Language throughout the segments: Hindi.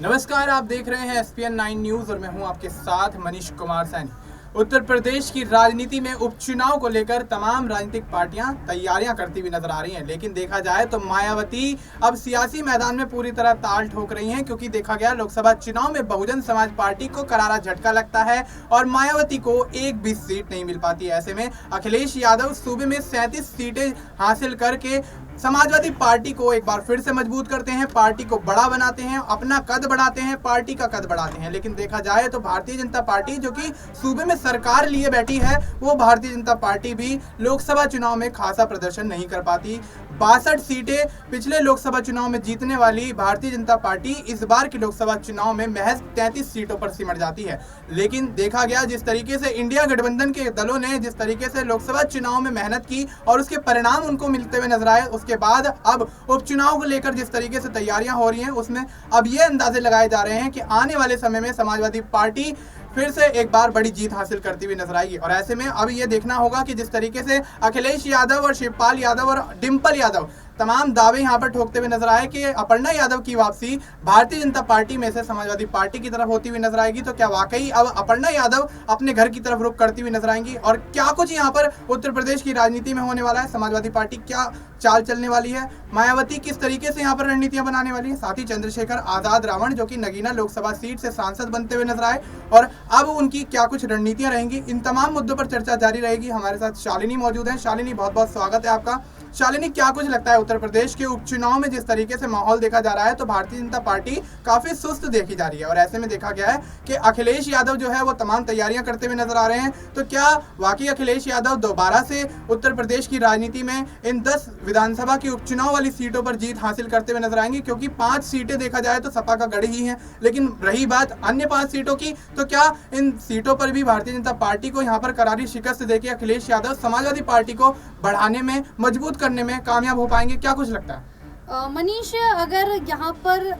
नमस्कार, आप देख रहे हैं SPN 9 न्यूज और मैं हूं आपके साथ मनीष कुमार सैनी। उत्तर प्रदेश की राजनीति में उपचुनाव को लेकर तमाम राजनीतिक पार्टियां तैयारियां करती हुई नजर आ रही हैं, लेकिन देखा जाए तो मायावती अब सियासी मैदान में पूरी तरह ताल ठोक रही हैं, क्योंकि देखा गया लोकसभा चुनाव में बहुजन समाज पार्टी को करारा झटका लगता है और मायावती को एक भी सीट नहीं मिल पाती है। ऐसे में अखिलेश यादव सूबे में 37 सीटें हासिल करके समाजवादी पार्टी को एक बार फिर से मजबूत करते हैं, पार्टी को बड़ा बनाते हैं, अपना कद बढ़ाते हैं, पार्टी का कद बढ़ाते हैं। लेकिन देखा जाए तो भारतीय जनता पार्टी जो कि सूबे में सरकार लिए बैठी है, वो भारतीय जनता पार्टी भी लोकसभा चुनाव में खासा प्रदर्शन नहीं कर पाती। 62 सीटें पिछले लोकसभा चुनाव में जीतने वाली भारतीय जनता पार्टी इस बार के लोकसभा चुनाव में महज 33 सीटों पर सिमट जाती है। लेकिन देखा गया जिस तरीके से इंडिया गठबंधन के दलों ने जिस तरीके से लोकसभा चुनाव में मेहनत की और उसके परिणाम उनको मिलते हुए नजर आए, उसके बाद अब उपचुनाव को लेकर जिस तरीके से तैयारियां हो रही हैं, उसमें अब ये अंदाजे लगाए जा रहे हैं कि आने वाले समय में समाजवादी पार्टी फिर से एक बार बड़ी जीत हासिल करती हुई नजर आएगी। और ऐसे में अब ये देखना होगा कि जिस तरीके से अखिलेश यादव और शिवपाल यादव और डिंपल यादव तमाम दावे यहाँ पर ठोकते हुए नजर आए कि अपर्णा यादव की वापसी भारतीय जनता पार्टी में से समाजवादी पार्टी की तरफ होती हुई नजर आएगी, तो क्या वाकई अब अपर्णा यादव अपने घर की तरफ रुख करती हुई नजर आएंगी? और क्या कुछ यहाँ पर उत्तर प्रदेश की राजनीति में होने वाला है? समाजवादी पार्टी क्या चाल चलने वाली है? मायावती किस तरीके से यहाँ पर रणनीतियां बनाने वाली है? साथ ही चंद्रशेखर आजाद रावण जो कि नगीना लोकसभा सीट से सांसद बनते हुए नजर आए और अब उनकी क्या कुछ रणनीतियां रहेंगी, इन तमाम मुद्दों पर चर्चा जारी रहेगी। हमारे साथ शालिनी मौजूद है। शालिनी, बहुत बहुत स्वागत है आपका। शालिनी, क्या कुछ लगता है उत्तर प्रदेश के उपचुनाव में जिस तरीके से माहौल देखा जा रहा है, तो भारतीय जनता पार्टी काफी सुस्त देखी जा रही है और ऐसे में देखा गया है कि अखिलेश यादव जो है वो तमाम तैयारियां करते हुए नजर आ रहे हैं, तो क्या वाकई अखिलेश यादव दोबारा से उत्तर प्रदेश की राजनीति में इन 10 विधानसभा की उपचुनाव वाली सीटों पर जीत हासिल करते हुए नजर आएंगे? क्योंकि 5 सीटें देखा जाए तो सपा का गढ़ ही है, लेकिन रही बात अन्य 5 सीटों की, तो क्या इन सीटों पर भी भारतीय जनता पार्टी को यहाँ पर करारी शिकस्त देके अखिलेश यादव समाजवादी पार्टी को बढ़ाने में, मजबूत करने में कामयाब हो पाएंगे? क्या कुछ लगता है? मनीष, अगर यहाँ पर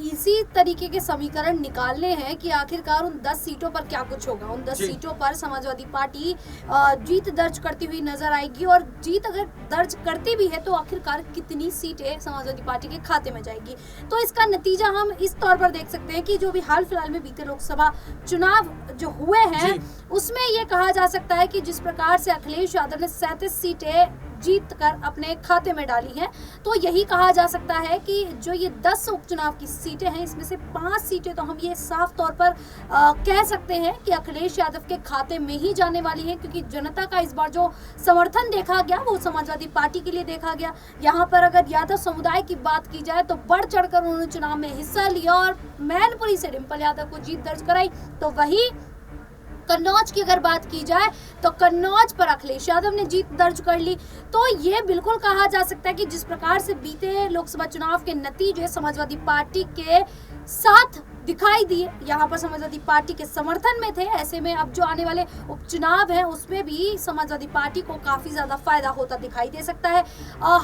इसी तरीके के समीकरण निकालने हैं कि आखिरकार उन 10 सीटों पर क्या कुछ होगा, उन 10 सीटों पर समाजवादी पार्टी जीत दर्ज करती हुई नजर आएगी और जीत अगर दर्ज करती भी है तो आखिरकार कितनी सीटें समाजवादी पार्टी के खाते में जाएगी, तो इसका नतीजा हम इस तौर पर देख सकते हैं कि जो भी हाल फिलहाल में बीते लोकसभा चुनाव जो हुए हैं उसमें ये कहा जा सकता है कि जिस प्रकार से अखिलेश यादव ने 37 सीटें जीत कर अपने खाते में डाली हैं, तो यही कहा जा सकता है कि जो ये 10 उपचुनाव की सीटें हैं, इसमें से 5 सीटें तो हम ये साफ तौर पर कह सकते हैं कि अखिलेश यादव के खाते में ही जाने वाली है, क्योंकि जनता का इस बार जो समर्थन देखा गया वो समाजवादी पार्टी के लिए देखा गया। यहाँ पर अगर यादव समुदाय की बात की जाए तो बढ़ चढ़कर उन्होंने चुनाव में हिस्सा लिया और मैनपुरी से डिंपल यादव को जीत दर्ज कराई। तो वही कन्नौज की अगर बात की जाए तो कन्नौज पर अखिलेश यादव ने जीत दर्ज कर ली। तो ये बिल्कुल कहा जा सकता है कि जिस प्रकार से बीते लोकसभा चुनाव के नतीजे समाजवादी पार्टी के साथ दिखाई दिए, यहाँ पर समाजवादी पार्टी के समर्थन में थे, ऐसे में अब जो आने वाले उपचुनाव है उसमें भी समाजवादी पार्टी को काफी ज्यादा फायदा होता दिखाई दे सकता है।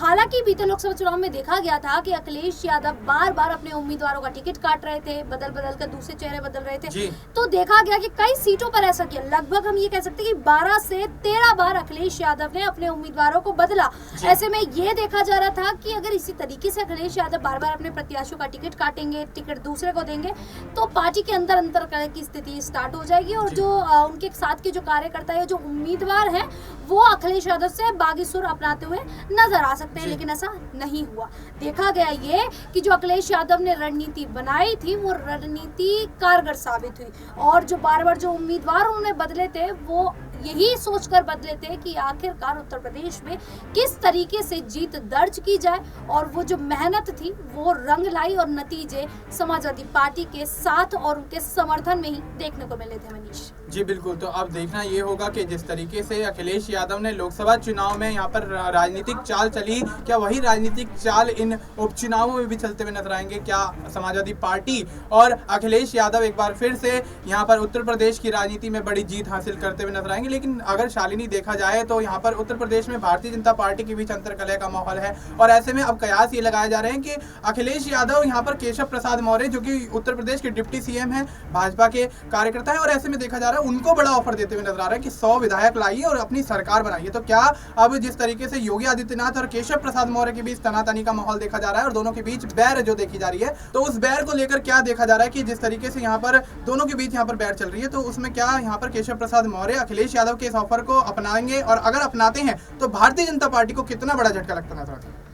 हालांकि बीते लोकसभा चुनाव में देखा गया था कि अखिलेश यादव बार बार अपने उम्मीदवारों का टिकट काट रहे थे, बदल बदल कर दूसरे चेहरे बदल रहे थे, तो देखा गया कि कई सीटों पर ऐसा किया। लगभग हम ये कह सकते हैं कि 12 से 13 बार अखिलेश यादव ने अपने उम्मीदवारों को बदला। ऐसे में ये देखा जा रहा था कि अगर इसी तरीके से अखिलेश यादव बार बार अपने प्रत्याशियों का टिकट काटेंगे, टिकट दूसरे को देंगे, तो पार्टी के अंदर अंतर की स्थिति स्टार्ट हो जाएगी और जो उनके साथ के जो कार्यकर्ता है, जो उम्मीदवार हैं, वो अखिलेश यादव से बागी सुर अपनाते हुए नजर आ सकते हैं। लेकिन ऐसा नहीं हुआ। देखा गया ये कि जो अखिलेश यादव ने रणनीति बनाई थी वो रणनीति कारगर साबित हुई और जो बार बार जो उम्मीदवार उन्होंने बदले थे वो यही सोचकर बदले थे कि आखिरकार उत्तर प्रदेश में किस तरीके से जीत दर्ज की जाए, और वो जो मेहनत थी वो रंग लाई और नतीजे समाजवादी पार्टी के साथ और उनके समर्थन में ही देखने को मिले थे। मनीष जी बिल्कुल, तो अब देखना ये होगा कि जिस तरीके से अखिलेश यादव ने लोकसभा चुनाव में यहाँ पर राजनीतिक चाल चली, क्या वही राजनीतिक चाल इन उपचुनावों में भी चलते हुए नजर आएंगे? क्या समाजवादी पार्टी और अखिलेश यादव एक बार फिर से यहाँ पर उत्तर प्रदेश की राजनीति में बड़ी जीत हासिल करते हुए नजर आएंगे? लेकिन अगर शालिनी देखा जाए तो यहाँ पर उत्तर प्रदेश में भारतीय जनता पार्टी के बीच अंतर्कलह का माहौल है और ऐसे में अब कयास ये लगाए जा रहे हैं कि अखिलेश यादव यहाँ पर केशव प्रसाद मौर्य जो कि उत्तर प्रदेश के डिप्टी सीएम हैं, भाजपा के कार्यकर्ता है, और ऐसे में देखा जा रहा है उनको बड़ा ऑफर देते हुए नजर आ रहा है कि 100 विधायक लाइए और अपनी सरकार बनाइए। तो क्या अब जिस तरीके से योगी आदित्यनाथ और केशव प्रसाद मौर्य के बीच तनातनी का माहौल देखा जा रहा है और दोनों के बीच बैर जो देखी जा रही है, तो उस बैर को लेकर क्या देखा जा रहा है कि जिस तरीके से यहाँ पर दोनों के बीच यहाँ पर बैर चल रही है, तो उसमें क्या यहाँ पर केशव प्रसाद मौर्य अखिलेश यादव के इस ऑफर को अपनाएंगे, और अगर अपनाते हैं तो भारतीय जनता पार्टी को कितना बड़ा झटका लगता नजर आता है?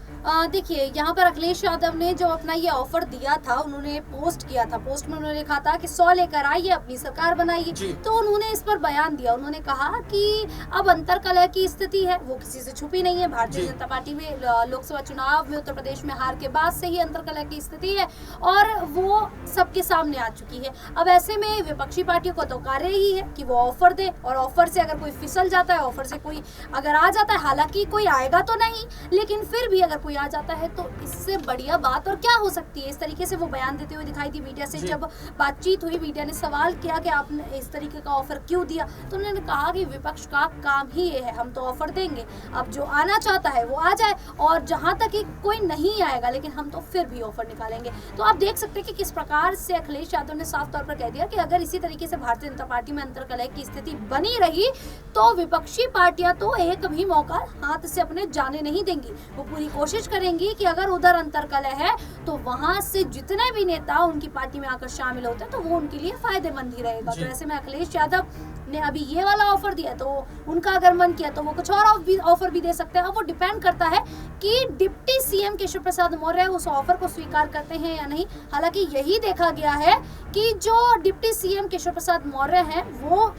देखिए, यहाँ पर अखिलेश यादव ने जब अपना ये ऑफर दिया था, उन्होंने पोस्ट किया था, पोस्ट में उन्होंने लिखा था कि 100 लेकर आइए, अपनी सरकार बनाइए। तो उन्होंने इस पर बयान दिया, उन्होंने कहा कि अब अंतरकलह की स्थिति है, वो किसी से छुपी नहीं है। भारतीय जनता पार्टी में लोकसभा चुनाव में उत्तर प्रदेश में हार के बाद से ही अंतरकलह की स्थिति है और वो सबके सामने आ चुकी है। अब ऐसे में विपक्षी पार्टियों को तो कार्य ही है कि वो ऑफर दे, और ऑफर से अगर कोई फिसल जाता है, ऑफर से कोई अगर आ जाता है, हालांकि कोई आएगा तो नहीं, लेकिन फिर भी अगर कोई आ जाता है तो इससे बढ़िया बात और क्या हो सकती है। इस तरीके से वो बयान देते हुए दिखाई दी। मीडिया से जब बातचीत हुई, मीडिया ने सवाल किया कि आपने इस तरीके का ऑफर क्यों दिया, तो उन्होंने कहा कि विपक्ष का काम ही ये है, हम तो ऑफर देंगे, अब जो आना चाहता है वो आ जाए, और जहां तक कि कोई नहीं आएगा लेकिन हम तो फिर भी ऑफर निकालेंगे। तो आप देख सकते हैं कि किस प्रकार से अखिलेश यादव ने साफ तौर पर कह दिया कि अगर इसी तरीके से भारतीय जनता पार्टी में अंतरकलह की स्थिति बनी रही तो विपक्षी पार्टियां तो एक भी मौका हाथ से अपने जाने नहीं देंगी। वो पूरी कोशिश करेंगी कि अगर उधर अंतरकलह है तो वहां से जितने भी नेता उनकी पार्टी में आकर शामिल होते हैं तो वो उनके लिए फायदेमंद ही रहेगा। तो ऐसे में अखिलेश यादव ने अभी ये वाला ऑफर दिया, तो उनका अगर मन किया तो वो कुछ और ऑफर भी दे सकते हैं। अब वो डिपेंड करता है कि डिप्टी सीएम केशव प्रसाद मौर्य उस ऑफर को स्वीकार करते हैं या नहीं। हालांकि यही देखा गया है कि जो डिप्टी सीएम केशव प्रसाद मौर्य हैं वो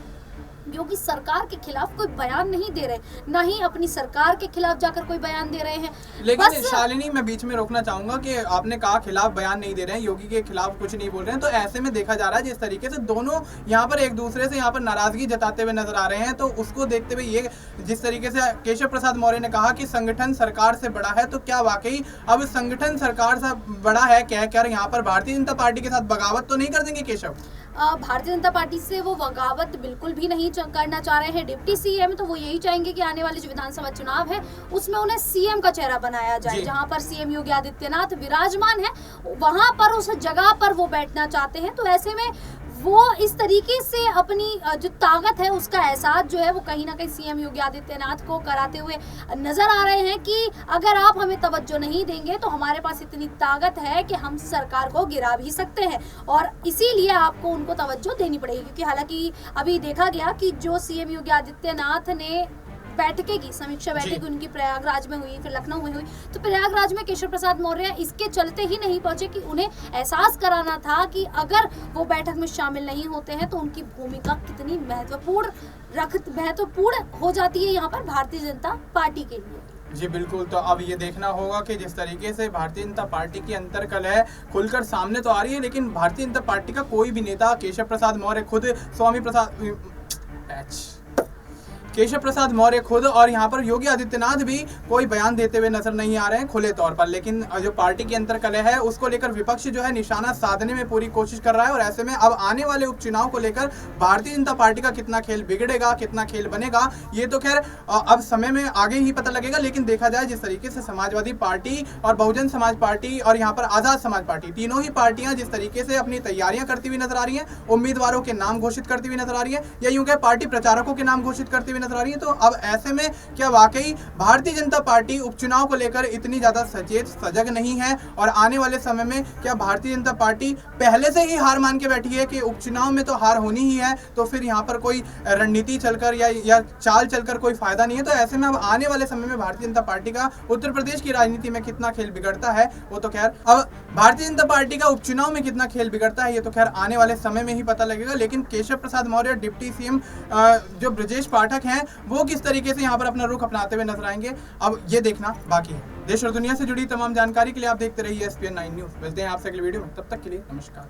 योगी सरकार के खिलाफ कोई बयान नहीं दे रहे, ना ही अपनी सरकार के खिलाफ जाकर कोई बयान दे रहे हैं। लेकिन शालिनी, मैं बीच में रोकना चाहूंगा कि आपने कहा खिलाफ बयान नहीं दे रहे हैं, योगी के खिलाफ कुछ नहीं बोल रहे हैं, तो ऐसे में देखा जा रहा है जिस तरीके से दोनों यहाँ पर एक दूसरे से यहाँ पर नाराजगी जताते हुए नजर आ रहे हैं, तो उसको देखते हुए ये जिस तरीके से केशव प्रसाद मौर्य ने कहा कि संगठन सरकार से बड़ा है, तो क्या वाकई अब संगठन सरकार से बड़ा है कहकर यहाँ पर भारतीय जनता पार्टी के साथ बगावत तो नहीं कर देंगे केशव? भारतीय जनता पार्टी से वो बगावत बिल्कुल भी नहीं करना चाह रहे हैं। डिप्टी सीएम तो वो यही चाहेंगे कि आने वाले जो विधानसभा चुनाव है उसमें उन्हें सीएम का चेहरा बनाया जाए, जहां पर सीएम योगी आदित्यनाथ विराजमान है वहां पर उस जगह पर वो बैठना चाहते हैं। तो ऐसे में वो इस तरीके से अपनी जो ताकत है उसका एहसास जो है वो कहीं ना कहीं सीएम योगी आदित्यनाथ को कराते हुए नजर आ रहे हैं कि अगर आप हमें तवज्जो नहीं देंगे तो हमारे पास इतनी ताकत है कि हम सरकार को गिरा भी सकते हैं, और इसीलिए आपको उनको तवज्जो देनी पड़ेगी। क्योंकि हालांकि अभी देखा गया कि जो सीएम योगी आदित्यनाथ ने बैठकें की, समीक्षा बैठक उनकी प्रयागराज में हुई, फिर लखनऊ में हुई, तो प्रयागराज में केशव प्रसाद मौर्य इसके चलते ही नहीं पहुंचे कि उन्हें एहसास कराना था कि अगर वो बैठक में शामिल नहीं होते हैं तो उनकी भूमिका कितनी महत्वपूर्ण हो जाती है यहाँ पर भारतीय जनता पार्टी के लिए। जी बिल्कुल, तो अब ये देखना होगा कि जिस तरीके से भारतीय जनता पार्टी की अंतर्कलह खुलकर सामने तो आ रही है, लेकिन भारतीय जनता पार्टी का कोई भी नेता, केशव प्रसाद मौर्य खुद, केशव प्रसाद मौर्य खुद और यहाँ पर योगी आदित्यनाथ भी कोई बयान देते हुए नजर नहीं आ रहे हैं खुले तौर पर। लेकिन जो पार्टी की अंतर्कलह है उसको लेकर विपक्ष जो है निशाना साधने में पूरी कोशिश कर रहा है, और ऐसे में अब आने वाले उपचुनाव को लेकर भारतीय जनता पार्टी का कितना खेल बिगड़ेगा, कितना खेल बनेगा, ये तो खैर अब समय में आगे ही पता लगेगा। लेकिन देखा जाए जिस तरीके से समाजवादी पार्टी और बहुजन समाज पार्टी और यहाँ पर आजाद समाज पार्टी, तीनों ही पार्टियां जिस तरीके से अपनी तैयारियां करती हुई नजर आ रही हैं, उम्मीदवारों के नाम घोषित करती हुई नजर आ रही है, या यूं कहे पार्टी प्रचारकों के नाम घोषित करती हुई नजर आ रही है, तो अब ऐसे में क्या वाकई भारतीय जनता पार्टी उपचुनाव को लेकर इतनी ज्यादा सचेत सजग नहीं है, और आने वाले समय में क्या भारतीय जनता पार्टी पहले से ही हार मान के बैठी है कि उपचुनाव में तो हार होनी ही है, तो फिर यहाँ पर कोई रणनीति चलकर या चाल चलकर कोई फायदा नहीं है। तो ऐसे में अब आने वाले समय में भारतीय जनता पार्टी का उत्तर प्रदेश की राजनीति में कितना खेल बिगड़ता है वो तो खैर, अब भारतीय जनता पार्टी का उपचुनाव में कितना खेल बिगड़ता है ये तो खैर आने वाले समय में ही पता लगेगा। लेकिन केशव प्रसाद मौर्य, डिप्टी सीएम जो ब्रजेश पाठक हैं, वो किस तरीके से यहाँ पर अपना रुख अपनाते हुए नजर आएंगे, अब ये देखना बाकी है। देश और दुनिया से जुड़ी तमाम जानकारी के लिए आप देखते रहिए ESPN 9 न्यूज। मिलते हैं आपसे अगली वीडियो में, तब तक के लिए नमस्कार।